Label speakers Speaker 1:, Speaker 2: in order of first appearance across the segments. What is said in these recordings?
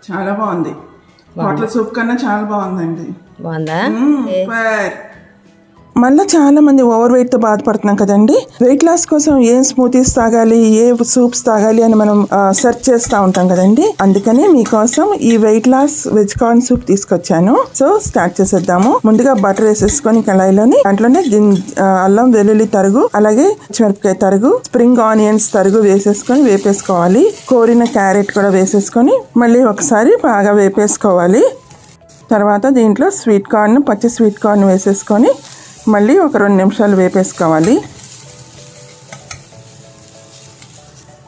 Speaker 1: చాలా బాగుంది. Hotel soup కన్నా చాలా బాగుందండి.
Speaker 2: బాగుందా?
Speaker 1: సూపర్. మళ్ళీ చాలా మంది ఓవర్ వెయిట్తో బాధపడుతున్నాం కదండి. వెయిట్ లాస్ కోసం ఏం స్మూతీస్ తాగాలి, ఏ సూప్స్ తాగాలి అని మనం సెర్చ్ చేస్తూ ఉంటాం కదండి. అందుకని మీకోసం ఈ weight loss veg corn soup తీసుకొచ్చాను. సో స్టార్ట్ చేసేద్దాము. ముందుగా బటర్ వేసేసుకొని కళాయిలోని దాంట్లోనే అల్లం వెల్లుల్లి తరుగు, అలాగే పచ్చిమిరపకాయ తరుగు, స్ప్రింగ్ ఆనియన్స్ తరుగు వేసేసుకొని వేపేసుకోవాలి. కోరిన క్యారెట్ కూడా వేసేసుకొని మళ్ళీ ఒకసారి బాగా వేపేసుకోవాలి. తర్వాత దీంట్లో పచ్చి స్వీట్ కార్న్ వేసేసుకొని మళ్ళీ ఒక 2 నిమిషాలు వేపేసుకోవాలి.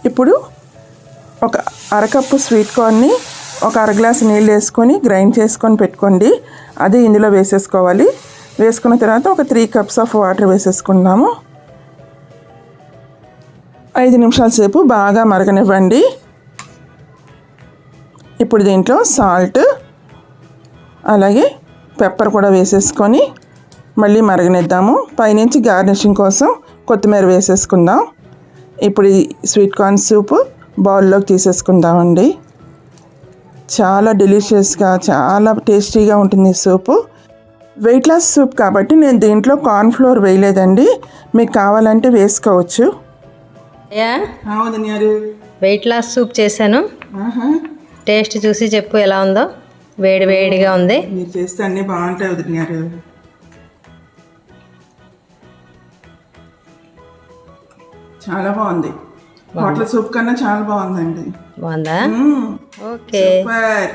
Speaker 1: ఇప్పుడు ఒక అరకప్పు స్వీట్ కార్న్ని ఒక అరగ్లాసు నీళ్ళు వేసుకొని గ్రైండ్ చేసుకొని పెట్టుకోండి. అది ఇందులో వేసేసుకోవాలి. వేసుకున్న తర్వాత ఒక 3 కప్స్ ఆఫ్ వాటర్ వేసేసుకుందాము. 5 నిమిషాల సేపు బాగా మరగనివ్వండి. ఇప్పుడు దీంట్లో సాల్ట్ అలాగే పెప్పర్ కూడా వేసేసుకొని మళ్ళీ మరగనిద్దాము. పైనుంచి గార్నిషింగ్ కోసం కొత్తిమీర వేసేసుకుందాం. ఇప్పుడు ఈ స్వీట్ కార్న్ సూప్ బౌల్లోకి తీసేసుకుందామండి. చాలా డెలిషియస్గా, చాలా టేస్టీగా ఉంటుంది ఈ సూపు. వెయిట్ లాస్ సూప్ కాబట్టి నేను దీంట్లో కార్న్ ఫ్లోర్ వేయలేదండి. మీకు కావాలంటే వేసుకోవచ్చు.
Speaker 2: వెయిట్ లాస్ సూప్ చేశాను. టేస్ట్ చూసి చెప్పు ఎలా ఉందో. వేడి వేడిగా ఉంది.
Speaker 1: మీరు చేస్తే అన్నీ బాగుంటాయి వదిలినారు. చాలా బాగుంది. హోటల్ సూప్ కన్నా చాలా బాగుందండి.
Speaker 2: బాగుందా?
Speaker 1: ఓకే. సూపర్.